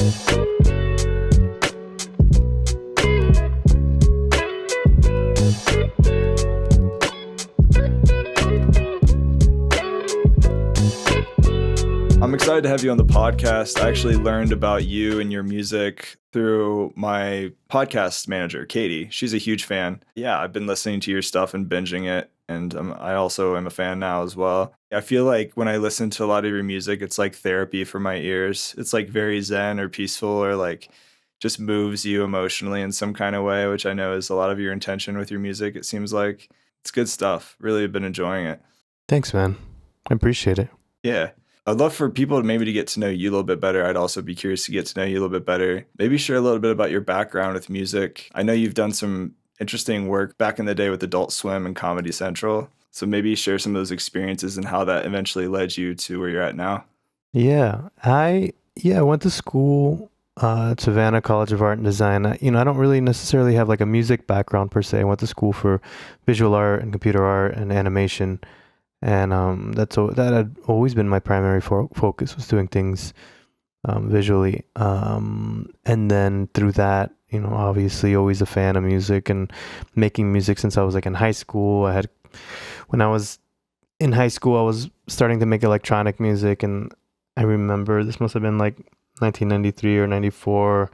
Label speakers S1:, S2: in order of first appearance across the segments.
S1: I'm excited to have you on the podcast. I actually learned about you and your music through my podcast manager, Katie. She's a huge fan. Yeah, I've been listening to your stuff and binging it, and I also am a fan now as well. I feel like when I listen to a lot of your music, it's like therapy for my ears. It's like very zen or peaceful, or like just moves you emotionally in some kind of way, which I know is a lot of your intention with your music. It seems like it's good stuff. Really been enjoying it.
S2: Thanks, man. I appreciate it.
S1: Yeah. I'd love for people to get to know you a little bit better. I'd also be curious to get to know you a little bit better. Maybe share a little bit about your background with music. I know you've done some interesting work back in the day with Adult Swim and Comedy Central. So maybe share some of those experiences and how that eventually led you to where you're at now.
S2: Yeah, I went to school at Savannah College of Art and Design. I don't really necessarily have like a music background per se. I went to school for visual art and computer art and animation. And that had always been my primary focus, was doing things visually. And then through that, obviously always a fan of music and making music since I was like in high school. When I was in high school, I was starting to make electronic music, and I remember this must have been like 1993 or 94.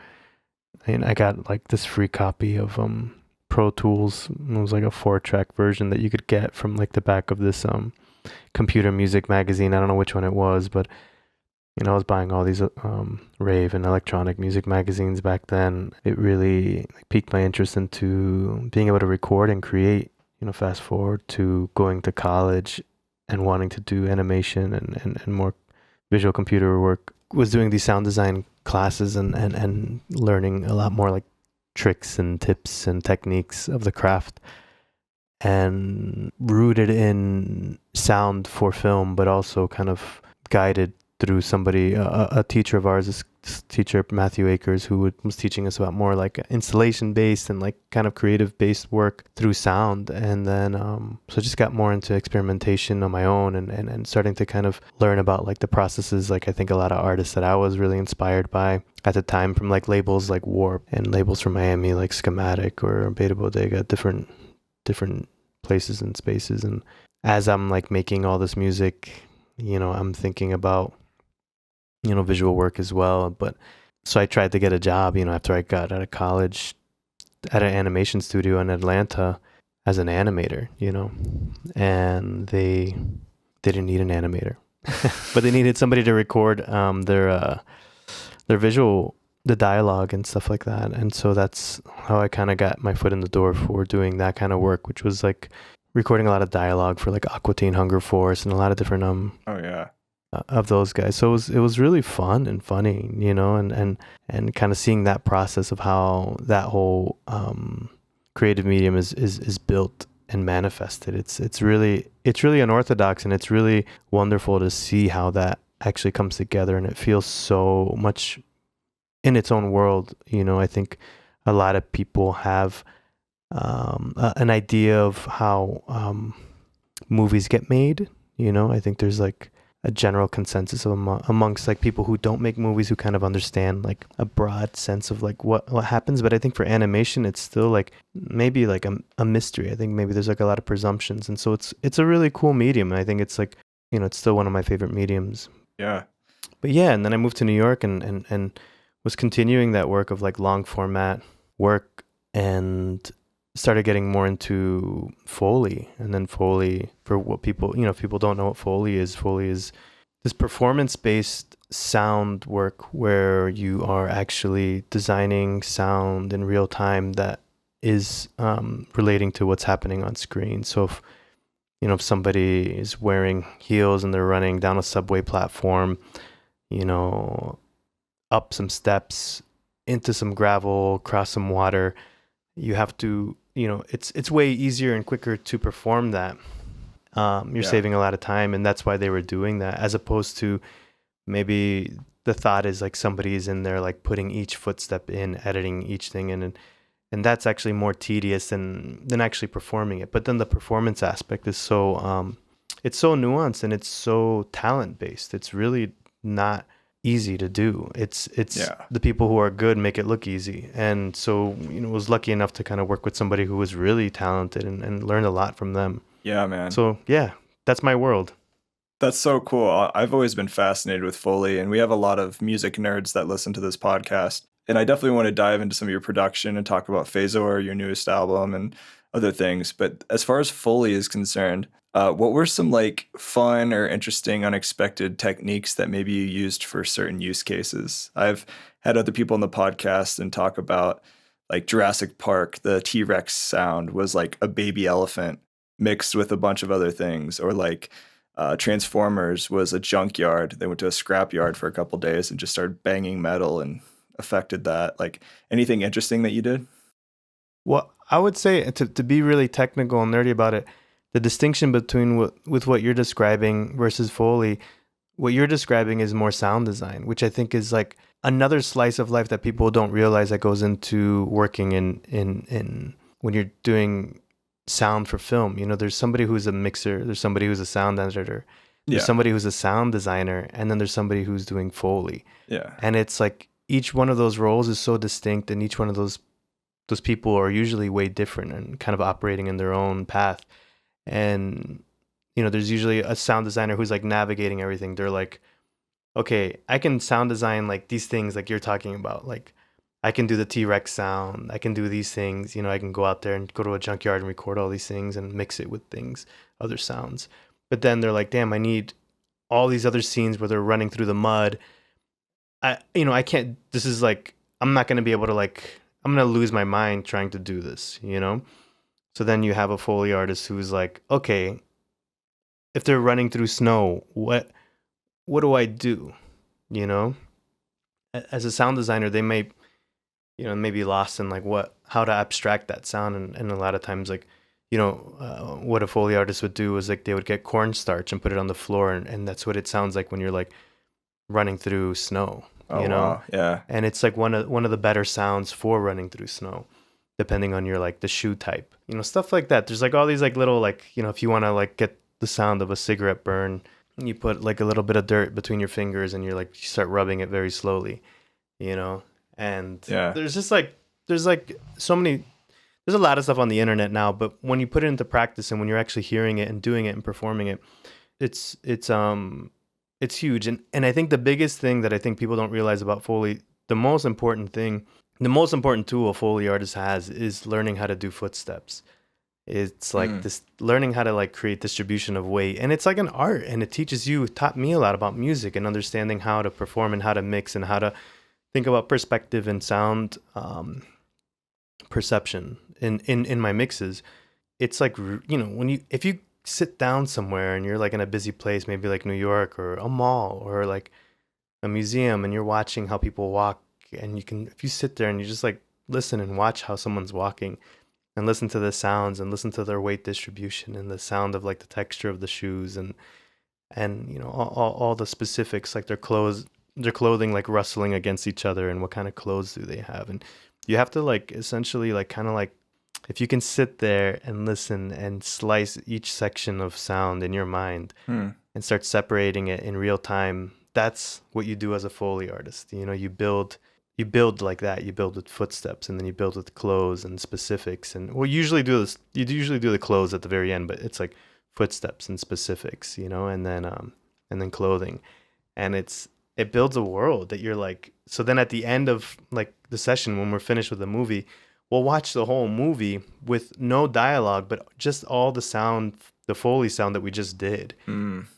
S2: And I got like this free copy of Pro Tools. It was like a 4-track version that you could get from like the back of this computer music magazine. I don't know which one it was, but I was buying all these rave and electronic music magazines back then. It really piqued my interest into being able to record and create. Fast forward to going to college and wanting to do animation and more visual computer work. Was doing these sound design classes and learning a lot more like tricks and tips and techniques of the craft, and rooted in sound for film, but also kind of guided through somebody, a teacher of ours, this teacher Matthew Akers, who was teaching us about more like installation based and like kind of creative based work through sound. And then so I just got more into experimentation on my own and starting to kind of learn about like the processes. Like I think a lot of artists that I was really inspired by at the time, from like labels like Warp and labels from Miami like Schematic or Beta Bodega, different places and spaces. And as I'm like making all this music, I'm thinking about visual work as well. But so I tried to get a job, after I got out of college, at an animation studio in Atlanta as an animator, and they didn't need an animator, but they needed somebody to record their visual, the dialogue and stuff like that. And so that's how I kind of got my foot in the door for doing that kind of work, which was like recording a lot of dialogue for like Aqua Teen Hunger Force and a lot of different of those guys. So it was really fun and funny, and kind of seeing that process of how that whole creative medium is built and manifested. It's really unorthodox, and it's really wonderful to see how that actually comes together, and it feels so much in its own world. I think a lot of people have an idea of how movies get made. I think there's like a general consensus amongst like people who don't make movies, who kind of understand like a broad sense of like what happens. But I think for animation, it's still like maybe like a mystery. I think maybe there's like a lot of presumptions, and so it's a really cool medium, and I think it's like it's still one of my favorite mediums.
S1: Yeah.
S2: But yeah, and then I moved to New York and was continuing that work of like long format work, and started getting more into Foley. And then Foley, for what people, if people don't know what Foley is this performance-based sound work where you are actually designing sound in real time that is relating to what's happening on screen. So if somebody is wearing heels and they're running down a subway platform, up some steps, into some gravel, across some water, you have to, it's way easier and quicker to perform that. You're saving a lot of time, and that's why they were doing that, as opposed to maybe the thought is like somebody's in there like putting each footstep in, editing each thing in, and that's actually more tedious than actually performing it. But then the performance aspect is so it's so nuanced, and it's so talent based. It's really not easy to do. It's
S1: Yeah.
S2: the people who are good make it look easy. And so, was lucky enough to kind of work with somebody who was really talented and learned a lot from them.
S1: Yeah, man.
S2: So yeah, that's my world.
S1: That's so cool. I've always been fascinated with Foley, and we have a lot of music nerds that listen to this podcast. And I definitely want to dive into some of your production and talk about PHASOR, your newest album, and other things. But as far as Foley is concerned, what were some like fun or interesting, unexpected techniques that maybe you used for certain use cases? I've had other people on the podcast and talk about like Jurassic Park, the T-Rex sound was like a baby elephant mixed with a bunch of other things, or like Transformers was a junkyard. They went to a scrapyard for a couple days and just started banging metal and affected that. Like anything interesting that you did?
S2: Well, I would say to be really technical and nerdy about it, the distinction between with what you're describing versus Foley, what you're describing is more sound design, which I think is like another slice of life that people don't realize that goes into working in when you're doing sound for film. There's somebody who's a mixer, there's somebody who's a sound editor, there's somebody who's a sound designer, and then there's somebody who's doing Foley.
S1: Yeah.
S2: And it's like each one of those roles is so distinct, and each one of those people are usually way different and kind of operating in their own path. And there's usually a sound designer who's like navigating everything. They're like, okay, I can sound design like these things like you're talking about. Like I can do the T-Rex sound. I can do these things. I can go out there and go to a junkyard and record all these things and mix it with things, other sounds. But then they're like, damn, I need all these other scenes where they're running through the mud. I can't, this is like, I'm not going to be able to like, I'm going to lose my mind trying to do this, So then you have a Foley artist who's like, okay, if they're running through snow, what do I do? As a sound designer, they may be lost in like how to abstract that sound. And a lot of times like, what a Foley artist would do is like they would get cornstarch and put it on the floor. And that's what it sounds like when you're like running through snow,
S1: Wow. Yeah.
S2: And it's like one of the better sounds for running through snow, depending on your like the shoe type, stuff like that. There's like all these like little like, if you want to like get the sound of a cigarette burn, you put like a little bit of dirt between your fingers and you start rubbing it very slowly, and there's just like, there's like so many, there's a lot of stuff on the internet now, but when you put it into practice and when you're actually hearing it and doing it and performing it, it's huge. And I think the biggest thing that I think people don't realize about Foley, the most important tool a Foley artist has is learning how to do footsteps. It's like this learning how to like create distribution of weight, and it's like an art, and it taught me a lot about music and understanding how to perform and how to mix and how to think about perspective and sound perception in my mixes. It's like, if you sit down somewhere and you're like in a busy place, maybe like New York or a mall or like a museum, and you're watching how people walk, and if you sit there and you just like listen and watch how someone's walking and listen to the sounds and listen to their weight distribution and the sound of like the texture of the shoes and all the specifics, like their clothing like rustling against each other, and what kind of clothes do they have. And you have to like essentially like kind of like, if you can sit there and listen and slice each section of sound in your mind and start separating it in real time, that's what you do as a Foley artist. You build like that. You build with footsteps, and then you build with clothes and specifics. And you usually do the clothes at the very end, but it's like footsteps and specifics, and then clothing. And it builds a world that you're like, so then at the end of like the session, when we're finished with the movie, we'll watch the whole movie with no dialogue, but just all the sound, the Foley sound that we just did,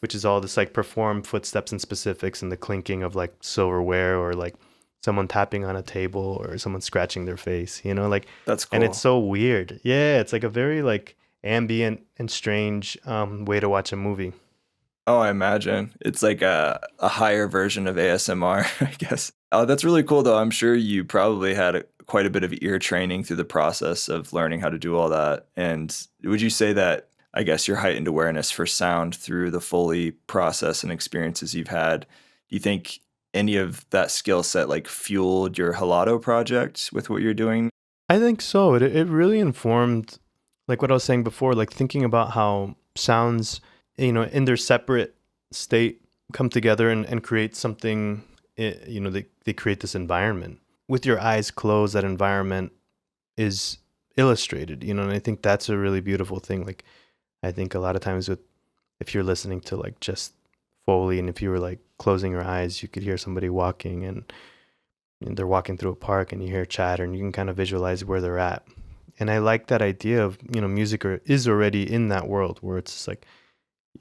S2: which is all this like performed footsteps and specifics and the clinking of like silverware or like someone tapping on a table or someone scratching their face, like
S1: that's cool.
S2: And it's so weird. Yeah, it's like a very like ambient and strange way to watch a movie.
S1: Oh, I imagine. It's like a higher version of ASMR, I guess. Oh, that's really cool, though. I'm sure you probably had quite a bit of ear training through the process of learning how to do all that. And would you say that, I guess, your heightened awareness for sound through the Foley process and experiences you've had, do you think any of that skill set like fueled your Helado project with what you're doing?
S2: I think so. It really informed, like what I was saying before, like thinking about how sounds, in their separate state come together and create something they create this environment. With your eyes closed, that environment is illustrated, and I think that's a really beautiful thing. Like, I think a lot of times if you're listening to like just Foley, and if you were like closing your eyes, you could hear somebody walking and they're walking through a park and you hear chatter and you can kind of visualize where they're at. And I like that idea of, music is already in that world where it's just like,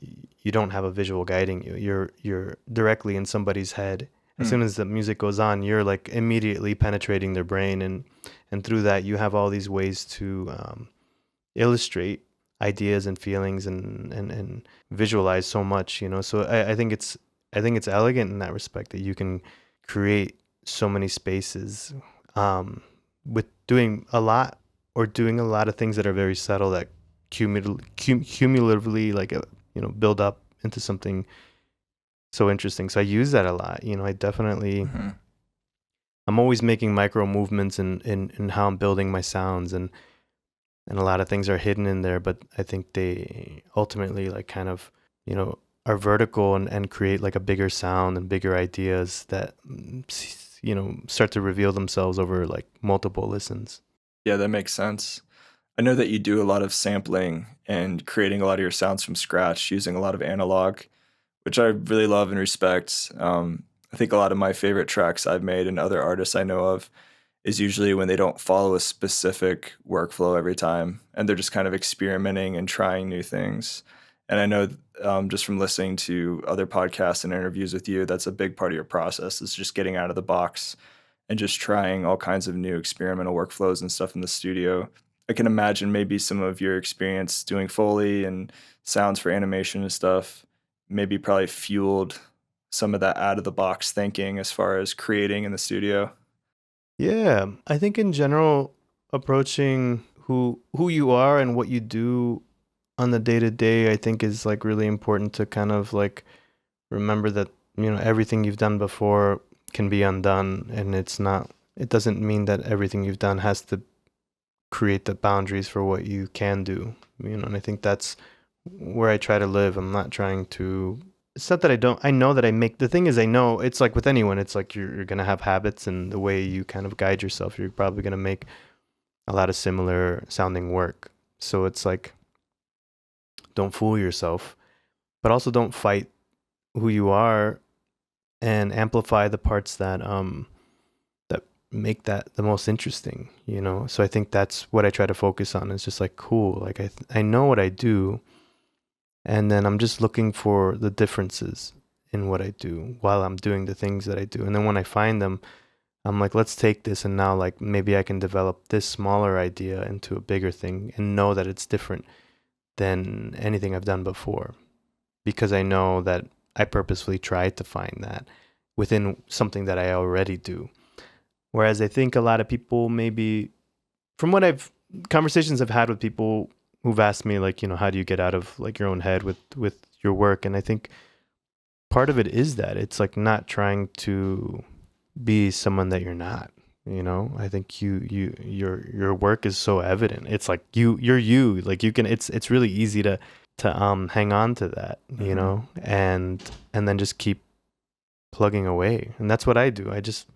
S2: you don't have a visual guiding you. You're directly in somebody's head. As soon as the music goes on, you're like immediately penetrating their brain, and through that you have all these ways to illustrate ideas and feelings and visualize so much. So I think it's elegant in that respect, that you can create so many spaces with doing a lot of things that are very subtle, that cumulatively like build up into something so interesting. So I use that a lot. I definitely I'm always making micro movements in how I'm building my sounds, and a lot of things are hidden in there, but I think they ultimately like kind of are vertical and create like a bigger sound and bigger ideas that start to reveal themselves over like multiple listens.
S1: Yeah, that makes sense. I know that you do a lot of sampling and creating a lot of your sounds from scratch using a lot of analog, which I really love and respect. I think a lot of my favorite tracks I've made and other artists I know of is usually when they don't follow a specific workflow every time, and they're just kind of experimenting and trying new things. And I know just from listening to other podcasts and interviews with you, that's a big part of your process, is just getting out of the box and just trying all kinds of new experimental workflows and stuff in the studio. I can imagine maybe some of your experience doing Foley and sounds for animation and stuff maybe probably fueled some of that out of the box thinking as far as creating in the studio.
S2: Yeah, I think in general, approaching who you are and what you do on the day to day, I think is like really important to kind of like remember that everything you've done before can be undone, and it doesn't mean that everything you've done has to create the boundaries for what you can do. And I think that's where I try to live. I'm not trying to. It's not that I know that I make. The thing is, I know it's like with anyone. It's like you're gonna have habits, and the way you kind of guide yourself, you're probably gonna make a lot of similar sounding work. So it's like, don't fool yourself, but also don't fight who you are, and amplify the parts that make that the most interesting. So I think that's what I try to focus on. It's just like, cool, like I know what I do, and then I'm just looking for the differences in what I do while I'm doing the things that I do. And then when I find them, I'm like, let's take this, and now like maybe I can develop this smaller idea into a bigger thing, and know that it's different than anything I've done before, because I know that I purposefully tried to find that within something that I already do. Whereas I think a lot of people, maybe from conversations I've had with people who've asked me, like, how do you get out of like your own head with your work? And I think part of it is that it's like not trying to be someone that you're not. I think your work is so evident. It's like you're you. Like you can. It's really easy to hang on to that, and then just keep plugging away. And that's what I do. I just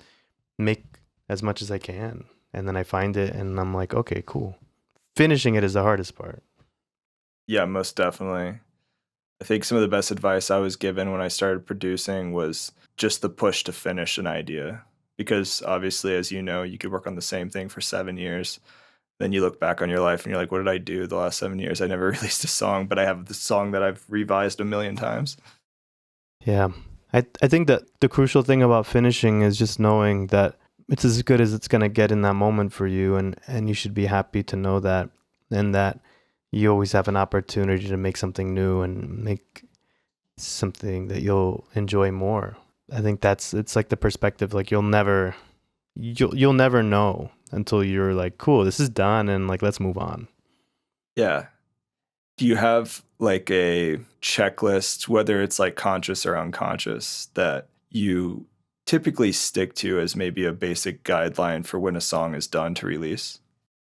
S2: make as much as I can, and then I find it, and I'm like, okay, cool. Finishing it is the hardest part.
S1: Yeah, most definitely. I think some of the best advice I was given when I started producing was just the push to finish an idea. Because obviously, as you know, you could work on the same thing for 7 years. Then you look back on your life and you're like, what did I do the last 7 years? I never released a song, but I have this song that I've revised 1,000,000 times.
S2: Yeah. I think that the crucial thing about finishing is just knowing that it's as good as it's going to get in that moment for you. And you should be happy to know that, and that you always have an opportunity to make something new and make something that you'll enjoy more. I think it's like the perspective, like you'll never know until you're like, cool, this is done, and like, let's move on.
S1: Yeah. Do you have like a checklist, whether it's like conscious or unconscious, that you typically stick to as maybe a basic guideline for when a song is done to release?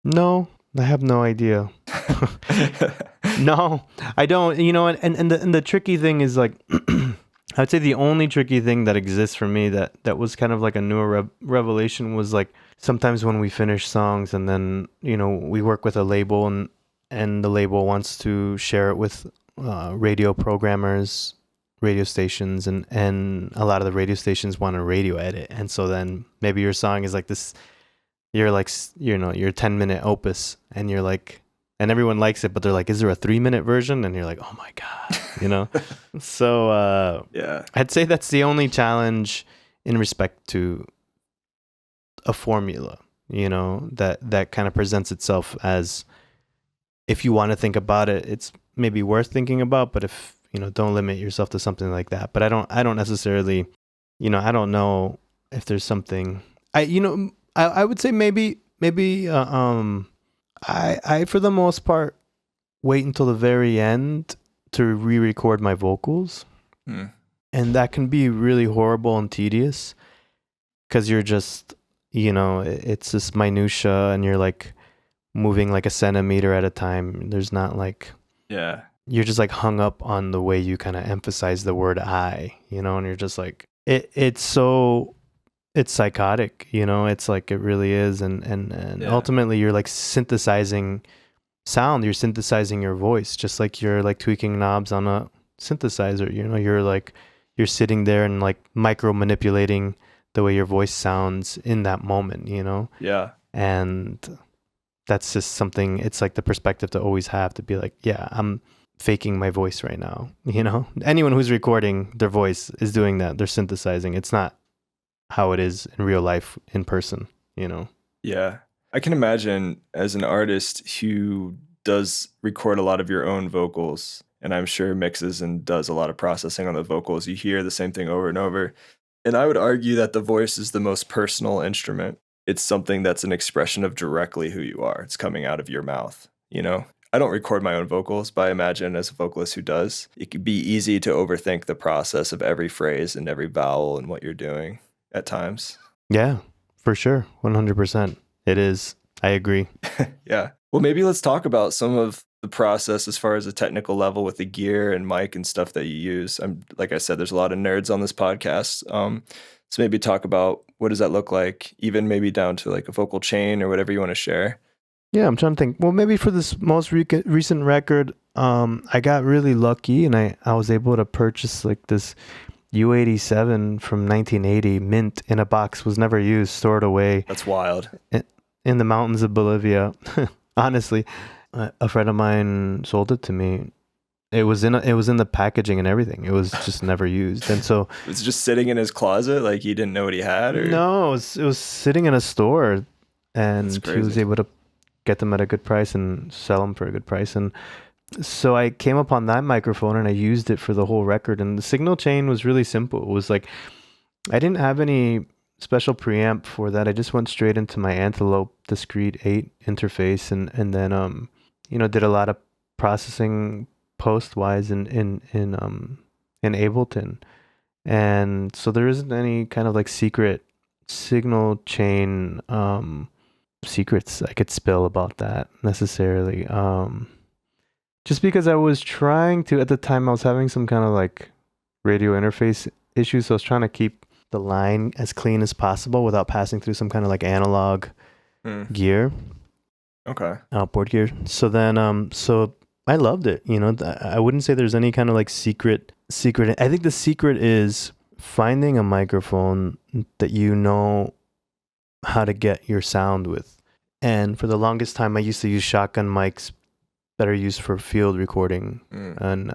S2: No, I have no idea. No, I don't. And the tricky thing is like, I'd say the only tricky thing that exists for me that was kind of like a newer revelation was like sometimes when we finish songs and then, we work with a label and the label wants to share it with radio programmers, radio stations, and a lot of the radio stations want a radio edit. And so then maybe your song is like this, you're like, your 10-minute opus, and you're like, and everyone likes it, but they're like, is there a 3-minute version? And you're like, oh my God, So
S1: Yeah.
S2: I'd say that's the only challenge in respect to a formula, that kind of presents itself as, if you want to think about it, it's maybe worth thinking about, but if, don't limit yourself to something like that. But I don't necessarily, I don't know if there's something I would say maybe I for the most part wait until the very end to re-record my vocals. And that can be really horrible and tedious because you're just, it's just minutia and you're like moving like a centimeter at a time. There's not like,
S1: yeah,
S2: you're just like hung up on the way you kind of emphasize the word I, and you're just like, it's psychotic, it's like, it really is. And
S1: Yeah.
S2: ultimately you're like synthesizing sound, you're synthesizing your voice, just like you're like tweaking knobs on a synthesizer, you're sitting there and like micro manipulating the way your voice sounds in that moment,
S1: Yeah.
S2: And that's just something, it's like the perspective to always have to be like, yeah, I'm faking my voice right now. Anyone who's recording their voice is doing that. They're synthesizing. It's not how it is in real life in person,
S1: Yeah. I can imagine as an artist who does record a lot of your own vocals, and I'm sure mixes and does a lot of processing on the vocals, you hear the same thing over and over. And I would argue that the voice is the most personal instrument. It's something that's an expression of directly who you are. It's coming out of your mouth, I don't record my own vocals, but I imagine as a vocalist who does, it could be easy to overthink the process of every phrase and every vowel and what you're doing at times.
S2: Yeah, for sure. 100%. It is. I agree.
S1: Yeah. Well, maybe let's talk about some of the process as far as a technical level with the gear and mic and stuff that you use. Like I said, there's a lot of nerds on this podcast. So maybe talk about what does that look like, even maybe down to like a vocal chain or whatever you want to share.
S2: Yeah, I'm trying to think. Well, maybe for this most recent record, I got really lucky and I was able to purchase like this U87 from 1980 mint in a box, was never used, stored away.
S1: That's wild.
S2: In the mountains of Bolivia. Honestly, a friend of mine sold it to me. It was in the packaging and everything. It was just never used. And so
S1: it was just sitting in his closet, like he didn't know what he had, or
S2: no, it was sitting in a store, and he was able to get them at a good price and sell them for a good price. And so I came upon that microphone and I used it for the whole record. And the signal chain was really simple. It was like, I didn't have any special preamp for that. I just went straight into my Antelope Discrete 8 interface and then, did a lot of processing post-wise in Ableton. And so there isn't any kind of like secret signal chain, secrets I could spill about that necessarily. Just because I was trying to, at the time I was having some kind of like radio interface issues. So I was trying to keep the line as clean as possible without passing through some kind of like analog gear.
S1: Okay.
S2: Outboard gear. So then, so I loved it. I wouldn't say there's any kind of like secret. I think the secret is finding a microphone that how to get your sound with. And for the longest time, I used to use shotgun mics that are used for field recording. And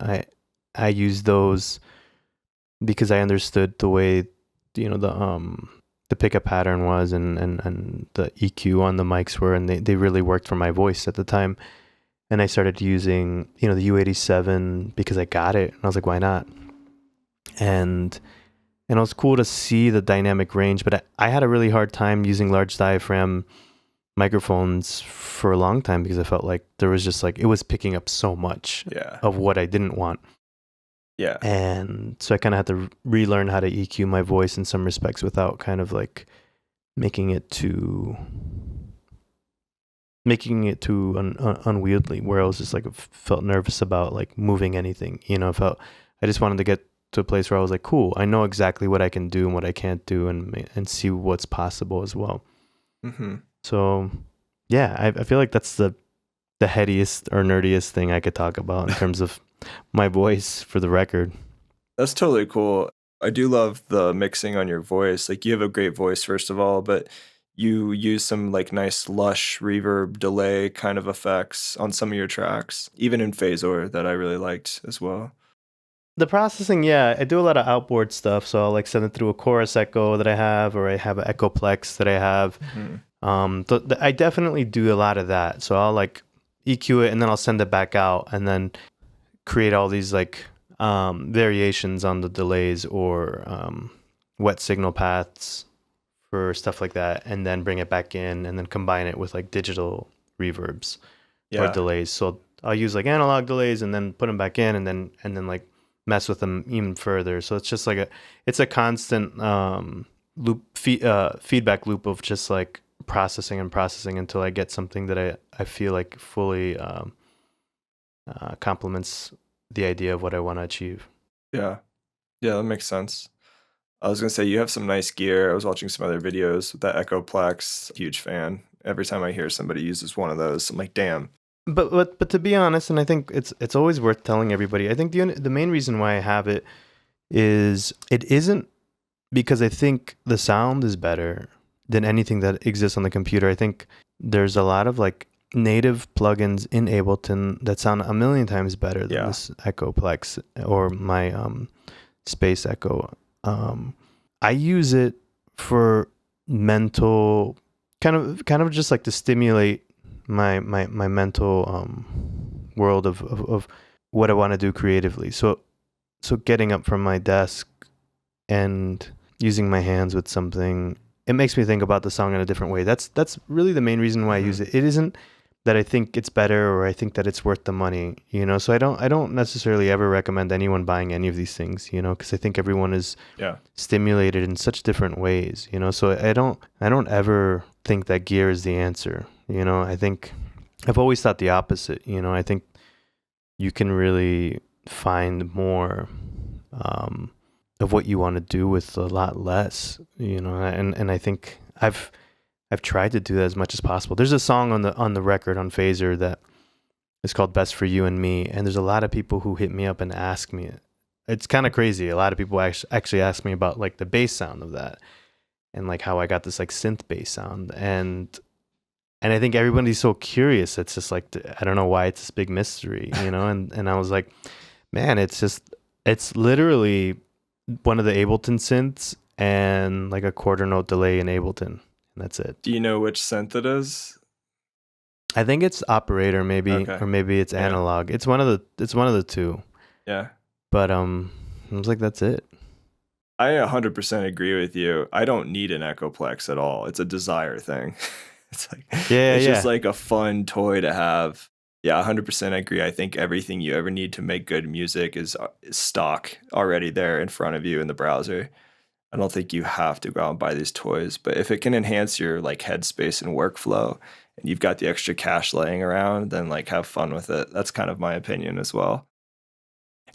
S2: I used those because I understood the way, the pickup pattern was and the EQ on the mics were, and they really worked for my voice at the time. And I started using, the U87 because I got it. And I was like, why not? And it was cool to see the dynamic range, but I had a really hard time using large diaphragm microphones for a long time because I felt like there was just like, it was picking up so much of what I didn't want.
S1: Yeah.
S2: And so I kind of had to relearn how to EQ my voice in some respects without kind of like making it too unwieldy, where I was just like felt nervous about like moving anything. I just wanted to get to a place where I was like, cool, I know exactly what I can do and what I can't do, and see what's possible as well.
S1: Mm-hmm.
S2: So yeah, I feel like that's the headiest or nerdiest thing I could talk about in terms of my voice for the record.
S1: That's totally cool. I do love the mixing on your voice. Like, you have a great voice, first of all, but you use some like nice lush reverb delay kind of effects on some of your tracks, even in PHASOR, that I really liked as well.
S2: The processing, yeah, I do a lot of outboard stuff. So I'll like send it through a chorus echo that I have, or I have an echoplex that I have.
S1: Mm-hmm.
S2: I definitely do a lot of that. So I'll like EQ it and then I'll send it back out and then create all these like variations on the delays or wet signal paths for stuff like that, and then bring it back in and then combine it with like digital reverbs or delays. So I'll use like analog delays and then put them back in and then like mess with them even further. So it's just like it's a constant feedback loop of just like processing until I get something that I feel like fully complements the idea of what I want to achieve.
S1: Yeah, that makes sense. I was gonna say, you have some nice gear. I was watching some other videos with that Echoplex. Huge fan. Every time I hear somebody uses one of those, I'm like, damn.
S2: But to be honest, and I think it's always worth telling everybody, I think the main reason why I have it isn't because I think the sound is better than anything that exists on the computer. I think there's a lot of like native plugins in Ableton that sound a million times better than this Echoplex or my Space Echo. I use it for mental kind of just like to stimulate my mental world of what I want to do creatively. So getting up from my desk and using my hands with something, it makes me think about the song in a different way. That's really the main reason why I use it. It isn't that I think it's better or I think that it's worth the money, you know. So I don't necessarily ever recommend anyone buying any of these things, you know, because I think everyone is stimulated in such different ways, you know. So I don't ever think that gear is the answer, you know. I think I've always thought the opposite, you know. I think you can really find more of what you want to do with a lot less, you know. And I think I've tried to do that as much as possible. There's a song on the record on PHASOR that is called Best for You and Me, and there's a lot of people who hit me up and ask me. It's kind of crazy. A lot of people actually ask me about like the bass sound of that and like how I got this like synth bass sound, and I think everybody's so curious. It's just like, I don't know why it's this big mystery, you know. And I was like, man, it's literally one of the Ableton synths and like a quarter note delay in Ableton. And that's it.
S1: Do you know which synth it is?
S2: I think it's operator, maybe, or maybe it's analog. It's one of the two. Yeah. But I was like, that's it.
S1: I 100% agree with you. I don't need an Echoplex at all. It's a desire thing. It's like it's just like a fun toy to have. Yeah, 100% agree. I think everything you ever need to make good music is stock already there in front of you in the browser. I don't think you have to go out and buy these toys, but if it can enhance your like headspace and workflow and you've got the extra cash laying around, then like have fun with it. That's kind of my opinion as well.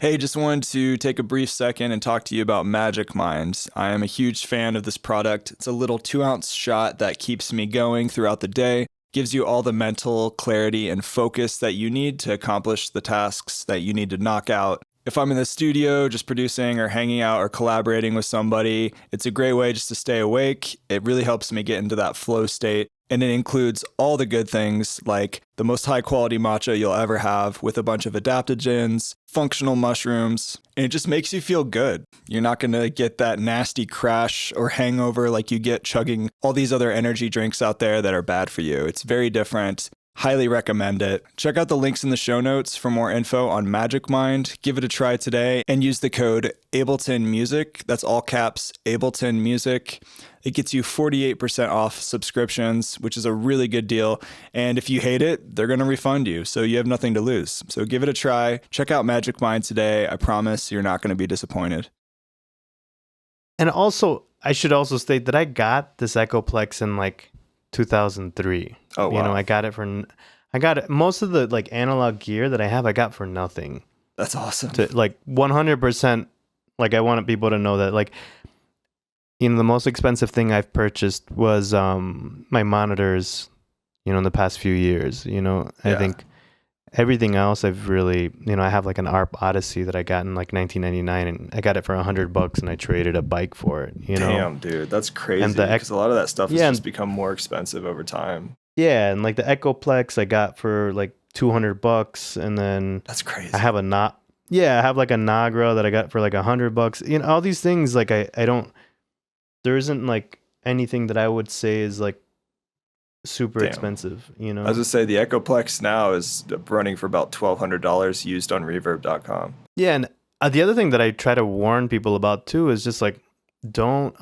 S1: Hey, just wanted to take a brief second and talk to you about Magic Mind. I am a huge fan of this product. It's a little 2-ounce shot that keeps me going throughout the day, gives you all the mental clarity and focus that you need to accomplish the tasks that you need to knock out. If I'm in the studio just producing or hanging out or collaborating with somebody, it's a great way just to stay awake. It really helps me get into that flow state. And it includes all the good things like the most high quality matcha you'll ever have with a bunch of adaptogens, functional mushrooms, and it just makes you feel good. You're not going to get that nasty crash or hangover like you get chugging all these other energy drinks out there that are bad for you. It's very different. Highly recommend it. Check out the links in the show notes for more info on Magic Mind. Give it a try today and use the code Ableton Music. That's all caps, Ableton Music. It gets you 48% off subscriptions, which is a really good deal. And if you hate it, they're going to refund you. So you have nothing to lose. So give it a try. Check out Magic Mind today. I promise you're not going to be disappointed.
S2: And also, I should also state that I got this Echoplex in like 2003.
S1: Oh, wow.
S2: You know, I got it most of the like analog gear that I have, I got for nothing.
S1: That's awesome.
S2: To like 100% Like I want people to know that, like, the most expensive thing I've purchased was my monitors, in the past few years. I think everything else I've really, I have like an ARP Odyssey that I got in like 1999, and I got it for $100 and I traded a bike for it,
S1: Damn, dude, that's crazy. Because a lot of that stuff has just become more expensive over time.
S2: Yeah, and like the Echoplex I got for like $200, and then
S1: that's crazy.
S2: I have I have like a Nagra that I got for like $100. All these things, like I don't, there isn't like anything that I would say is like super expensive, I was
S1: gonna say the Echoplex now is running for about $1,200 used on reverb.com.
S2: Yeah, and the other thing that I try to warn people about too is just like, don't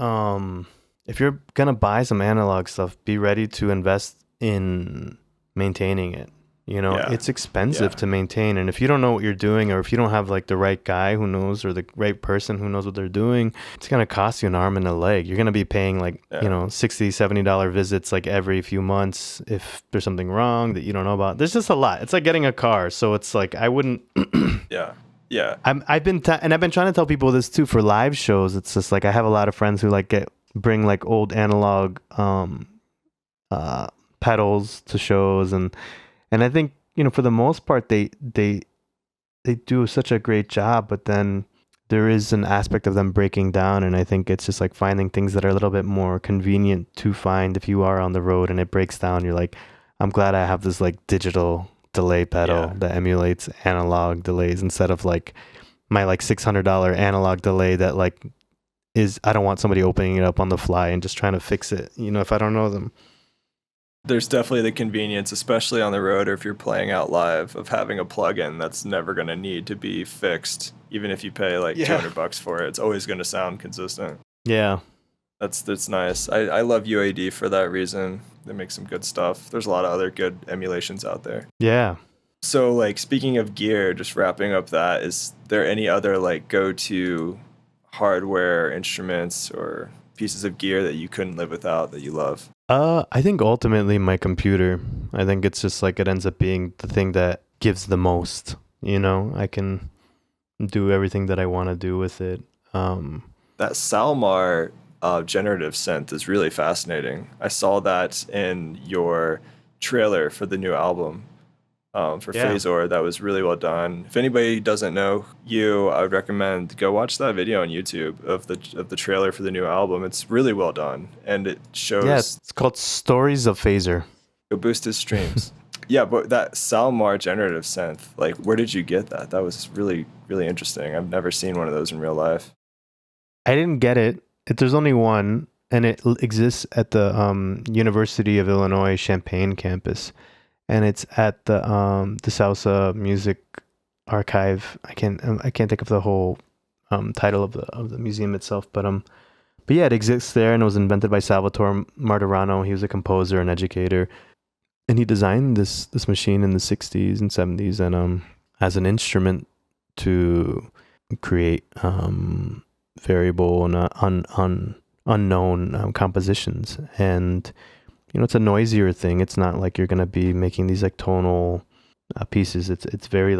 S2: if you're gonna buy some analog stuff, be ready to invest in maintaining it. It's expensive to maintain, and if you don't know what you're doing, or if you don't have like the right guy who knows, or the right person who knows what they're doing, it's going to cost you an arm and a leg. You're going to be paying like $60-$70 visits like every few months if there's something wrong that you don't know about. There's just a lot. It's like getting a car, so it's like I wouldn't I've been trying to tell people this too for live shows. It's just like I have a lot of friends who like bring like old analog pedals to shows, and I think, for the most part, they do such a great job, but then there is an aspect of them breaking down, and I think it's just like finding things that are a little bit more convenient to find if you are on the road and it breaks down. You're like, I'm glad I have this like digital delay pedal that emulates analog delays instead of like my like $600 analog delay that like I don't want somebody opening it up on the fly and just trying to fix it, if I don't know them.
S1: There's definitely the convenience, especially on the road or if you're playing out live, of having a plugin that's never going to need to be fixed. Even if you pay like $200 for it, it's always going to sound consistent.
S2: Yeah.
S1: That's nice. I love UAD for that reason. They make some good stuff. There's a lot of other good emulations out there.
S2: Yeah.
S1: So like speaking of gear, just wrapping up that, is there any other like go-to hardware instruments or pieces of gear that you couldn't live without that you love?
S2: I think ultimately my computer. I think it's just like it ends up being the thing that gives the most. I can do everything that I want to do with it.
S1: That Salmar generative synth is really fascinating. I saw that in your trailer for the new album for PHASOR. That was really well done. If anybody doesn't know you, I would recommend go watch that video on YouTube of the trailer for the new album. It's really well done, and it shows.
S2: Yeah, it's called Stories of PHASOR.
S1: Go boost his streams. Yeah, but that Salmar generative synth, like, where did you get that? That was really, really interesting. I've never seen one of those in real life.
S2: I didn't get it. There's only one, and it exists at the University of Illinois Champaign campus. And it's at the Salsa Music Archive. I can't think of the whole title of the museum itself, but yeah, it exists there, and it was invented by Salvatore Martirano. He was a composer and educator, and he designed this machine in the 60s and 70s, and as an instrument to create variable and unknown compositions. And it's a noisier thing. It's not like you're gonna be making these like tonal pieces. It's very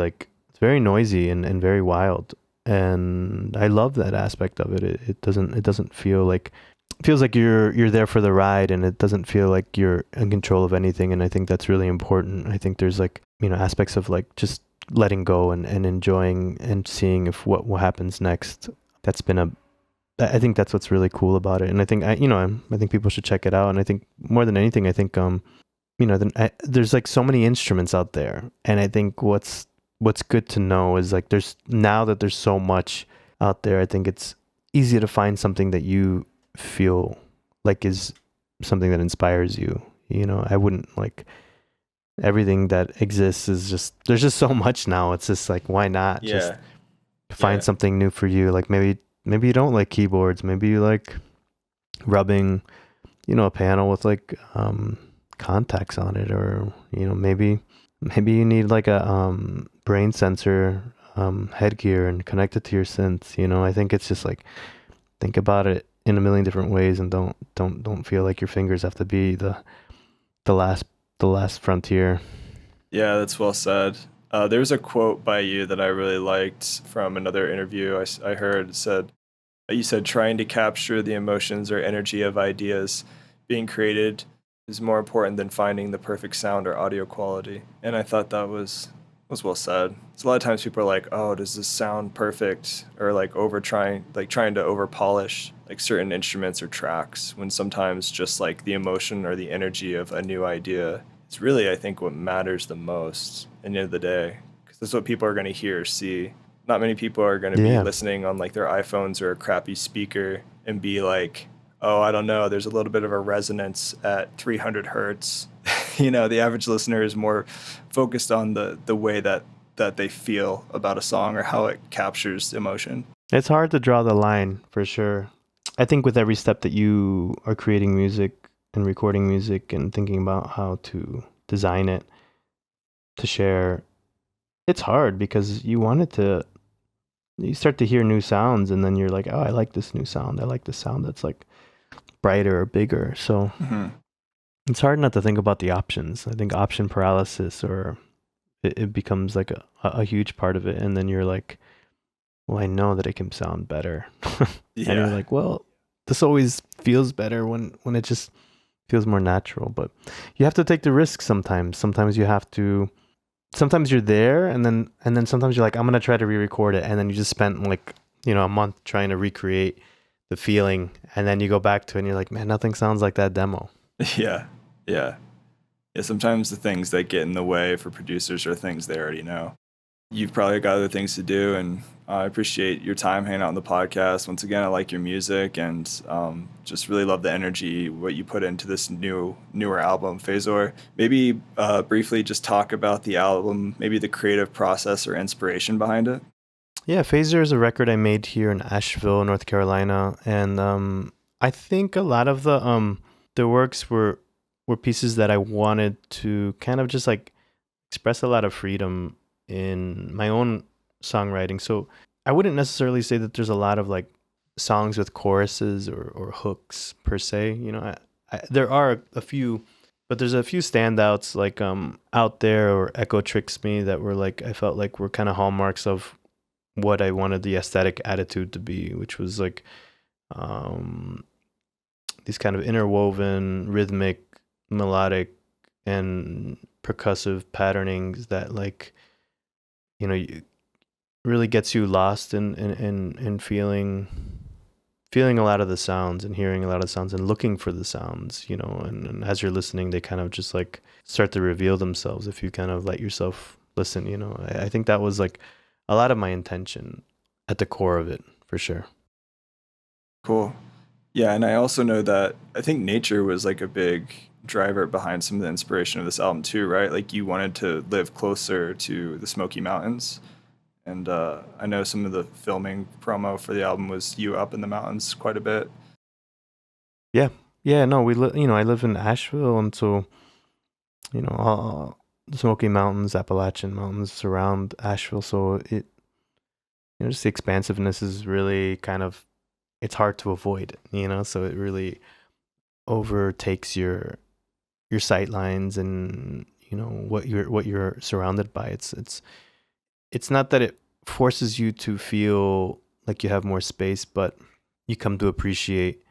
S2: noisy and very wild, and I love that aspect of it. It doesn't feel like, it feels like you're there for the ride, and it doesn't feel like you're in control of anything. And I think that's really important. I think there's like aspects of like just letting go and enjoying and seeing if what happens next. I think that's what's really cool about it, and I think I think people should check it out. And I think more than anything, I think there's like so many instruments out there, and I think what's good to know is like there's so much out there. I think it's easy to find something that you feel like is something that inspires you. I wouldn't like everything that exists is just, there's just so much now. It's just like, why not just find something new for you? Like maybe you don't like keyboards. Maybe you like rubbing, a panel with like contacts on it, or maybe you need like a brain sensor headgear and connect it to your synth. I think it's just like, think about it in a million different ways, and don't feel like your fingers have to be the last frontier.
S1: Yeah, that's well said. There's a quote by you that I really liked from another interview I heard. It said, you said, trying to capture the emotions or energy of ideas being created is more important than finding the perfect sound or audio quality. And I thought that was well said. So a lot of times people are like, oh, does this sound perfect? Or like trying to over polish like certain instruments or tracks, when sometimes just like the emotion or the energy of a new idea is really, I think, what matters the most at the end of the day. Because that's what people are going to hear or see. Not many people are going to be
S2: Yeah.
S1: listening on like their iPhones or a crappy speaker and be like, oh, I don't know, there's a little bit of a resonance at 300 hertz. The average listener is more focused on the way that they feel about a song or how it captures emotion.
S2: It's hard to draw the line for sure. I think with every step that you are creating music and recording music and thinking about how to design it to share, it's hard because you start to hear new sounds and then you're like, oh, I like this new sound. I like this sound that's like brighter or bigger. So it's hard not to think about the options. I think option paralysis, or it becomes like a huge part of it. And then you're like, well, I know that it can sound better.
S1: Yeah.
S2: And you're like, well, this always feels better when it just feels more natural. But you have to take the risk sometimes. Sometimes you're there and then sometimes you're like, I'm gonna try to re-record it, and then you just spent like, a month trying to recreate the feeling, and then you go back to it and you're like, man, nothing sounds like that demo.
S1: Yeah. Sometimes the things that get in the way for producers are things they already know. You've probably got other things to do, and I appreciate your time hanging out on the podcast. Once again, I like your music, and just really love the energy, what you put into this newer album, PHASOR. Maybe briefly just talk about the album, maybe the creative process or inspiration behind it.
S2: Yeah, PHASOR is a record I made here in Asheville, North Carolina, and I think a lot of the works were pieces that I wanted to kind of just like express a lot of freedom in my own songwriting. So I wouldn't necessarily say that there's a lot of like songs with choruses or hooks per se. There are a few, but there's a few standouts like Out There or Echo Tricks Me that were like, I felt like were kind of hallmarks of what I wanted the aesthetic attitude to be, which was like these kind of interwoven, rhythmic, melodic, and percussive patternings that like, really gets you lost in feeling a lot of the sounds and hearing a lot of the sounds and looking for the sounds, and as you're listening, they kind of just like start to reveal themselves if you kind of let yourself listen. I think that was like a lot of my intention at the core of it, for sure.
S1: Cool. Yeah, and I also know that I think nature was like a big driver behind some of the inspiration of this album too, right? Like you wanted to live closer to the Smoky Mountains. And I know some of the filming promo for the album was you up in the mountains quite a bit.
S2: Yeah, no, I live in Asheville, and so, all the Smoky Mountains, Appalachian Mountains surround Asheville, so it, just the expansiveness is really kind of, it's hard to avoid, so it really overtakes your sight lines and, what you're surrounded by. It's not that it forces you to feel like you have more space, but you come to appreciate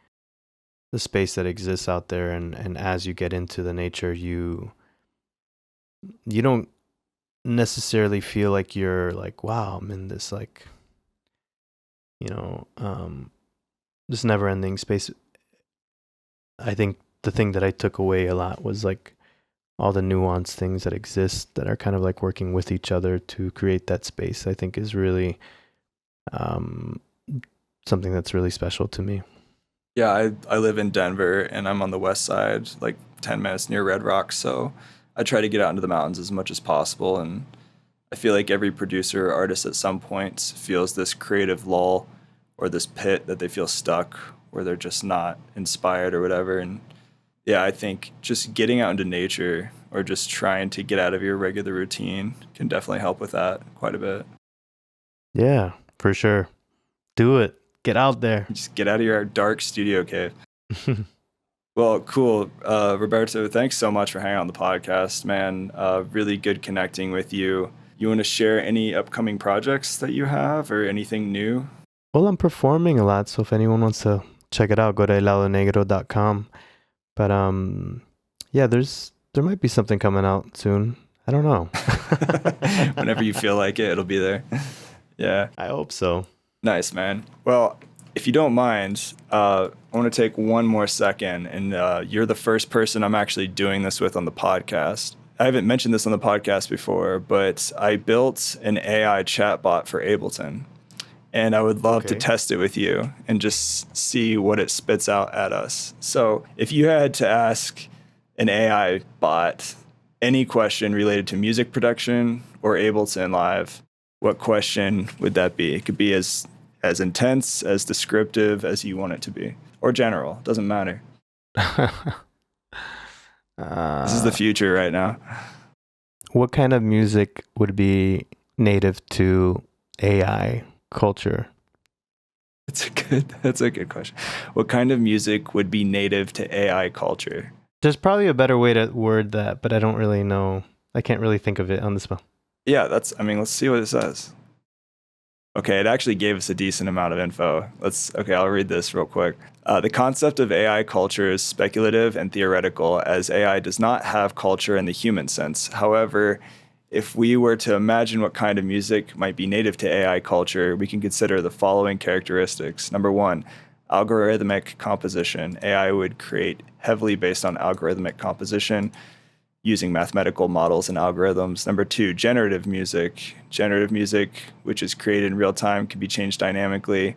S2: the space that exists out there, and as you get into the nature, you don't necessarily feel like you're like, wow, I'm in this like, this never-ending space. I think the thing that I took away a lot was like all the nuanced things that exist that are kind of like working with each other to create that space. I think is really something that's really special to me.
S1: Yeah, I live in Denver, and I'm on the west side, like 10 minutes near Red Rocks, so I try to get out into the mountains as much as possible, and I feel like every producer or artist at some point feels this creative lull or this pit that they feel stuck, where they're just not inspired or whatever. And yeah, I think just getting out into nature or just trying to get out of your regular routine can definitely help with that quite a bit.
S2: Yeah, for sure. Do it. Get out there.
S1: Just get out of your dark studio cave. Well, cool. Roberto, thanks so much for hanging on the podcast, man. Really good connecting with you. You want to share any upcoming projects that you have or anything new?
S2: Well, I'm performing a lot, so if anyone wants to check it out, go to heladonegro.com. But yeah, there might be something coming out soon. I don't know.
S1: Whenever you feel like it, it'll be there. Yeah.
S2: I hope so.
S1: Nice, man. Well, if you don't mind, I want to take one more second, and you're the first person I'm actually doing this with on the podcast. I haven't mentioned this on the podcast before, but I built an AI chatbot for Ableton, and I would love to test it with you and just see what it spits out at us. So if you had to ask an AI bot any question related to music production or Ableton Live, what question would that be? It could be as intense, as descriptive as you want it to be, or general. Doesn't matter. This is the future right now.
S2: What kind of music would be native to AI culture?
S1: That's a good question. What kind of music would be native to AI culture?
S2: There's probably a better way to word that, but I don't really know. I can't really think of it on the spot.
S1: Yeah, let's see what it says. Okay, it actually gave us a decent amount of info. I'll read this real quick. The concept of AI culture is speculative and theoretical, as AI does not have culture in the human sense. However, if we were to imagine what kind of music might be native to AI culture, we can consider the following characteristics. Number one, algorithmic composition. AI would create heavily based on algorithmic composition, using mathematical models and algorithms. Number two, generative music. Generative music, which is created in real time, can be changed dynamically.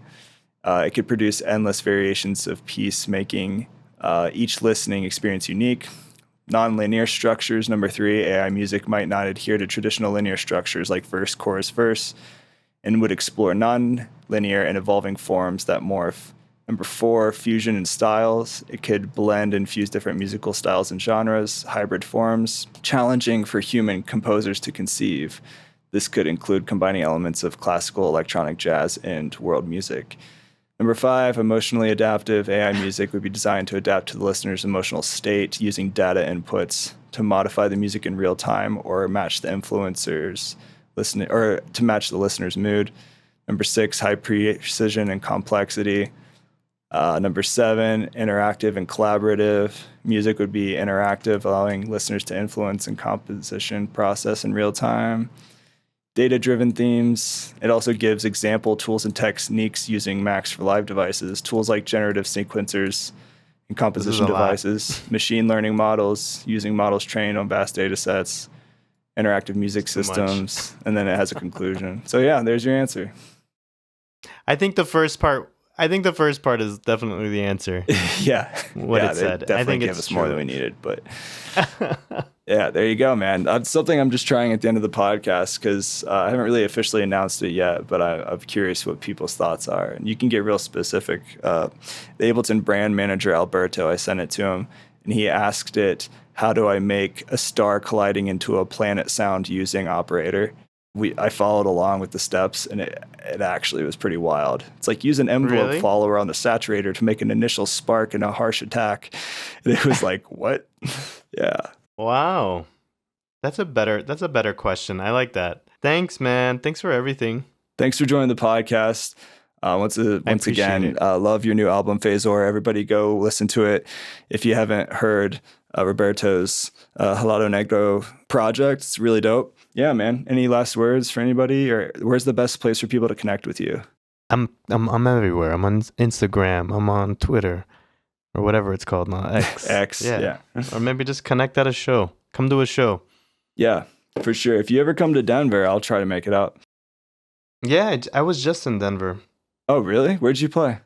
S1: It could produce endless variations of piece, making each listening experience unique. Non-linear structures. Number three, AI music might not adhere to traditional linear structures like verse, chorus, verse, and would explore non-linear and evolving forms that morph. Number four, fusion in styles. It could blend and fuse different musical styles and genres, hybrid forms, challenging for human composers to conceive. This could include combining elements of classical, electronic, jazz, and world music. Number five, emotionally adaptive. AI music would be designed to adapt to the listener's emotional state using data inputs to modify the music in real time or match the to match the listener's mood. Number six, high precision and complexity. Number seven, interactive and collaborative. Music would be interactive, allowing listeners to influence and composition process in real time. Data-driven themes. It also gives example tools and techniques using Max for live devices, tools like generative sequencers and composition devices, machine learning models, using models trained on vast data sets, interactive music systems, and then it has a conclusion. So yeah, there's your answer.
S2: I think the first part is definitely the answer.
S1: Yeah.
S2: What it said.
S1: Definitely
S2: I think
S1: gave
S2: it's
S1: us
S2: true.
S1: more than we needed, but yeah, there you go, man. That's something I'm just trying at the end of the podcast because I haven't really officially announced it yet, but I'm curious what people's thoughts are. And you can get real specific. The Ableton brand manager, Alberto, I sent it to him, and he asked it, how do I make a star colliding into a planet sound using operator? I followed along with the steps, and it actually was pretty wild. It's like use an envelope follower on the saturator to make an initial spark and a harsh attack. And it was like, what? Yeah.
S2: Wow. That's a better question. I like that. Thanks, man. Thanks for everything.
S1: Thanks for joining the podcast. Once again, love your new album, PHASOR. Everybody go listen to it. If you haven't heard Roberto's Helado Negro project, it's really dope. Yeah, man. Any last words for anybody, or where's the best place for people to connect with you?
S2: I'm everywhere. I'm on Instagram. I'm on Twitter, or whatever it's called now. X.
S1: Yeah.
S2: Or maybe just connect at a show. Come to a show.
S1: Yeah, for sure. If you ever come to Denver, I'll try to make it out.
S2: Yeah, I was just in Denver.
S1: Oh, really? Where'd you play?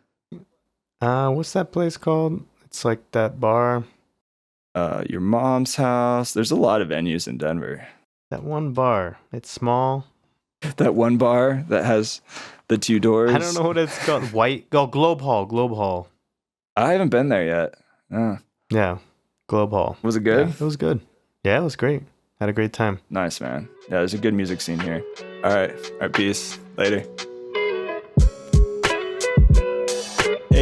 S2: What's that place called? It's like that bar.
S1: Your mom's house. There's a lot of venues in Denver.
S2: That one bar. It's small.
S1: That one bar that has the two doors.
S2: I don't know what it's called. Globe Hall. I
S1: haven't been there yet.
S2: Yeah, Globe Hall.
S1: Was it good?
S2: Yeah, it was good. Yeah, it was great. Had a great time.
S1: Nice, man. Yeah, there's a good music scene here. All right, peace. Later.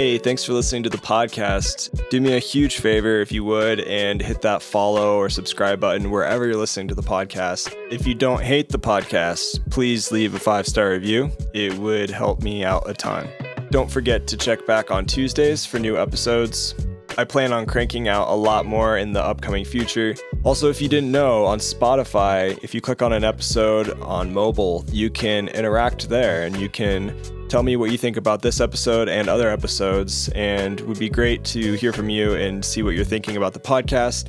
S1: Hey, thanks for listening to the podcast. Do me a huge favor if you would and hit that follow or subscribe button wherever you're listening to the podcast. If you don't hate the podcast, please leave a 5-star review. It would help me out a ton. Don't forget to check back on Tuesdays for new episodes. I plan on cranking out a lot more in the upcoming future. Also, if you didn't know, on Spotify, if you click on an episode on mobile, you can interact there and you can tell me what you think about this episode and other episodes, and it would be great to hear from you and see what you're thinking about the podcast.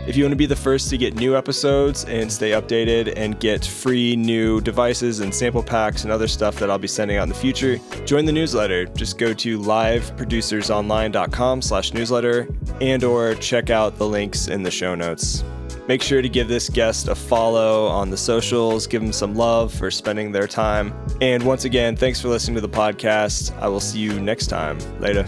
S1: If you want to be the first to get new episodes and stay updated and get free new devices and sample packs and other stuff that I'll be sending out in the future, join the newsletter. Just go to liveproducersonline.com/newsletter and or check out the links in the show notes. Make sure to give this guest a follow on the socials, give them some love for spending their time. And once again, thanks for listening to the podcast. I will see you next time. Later.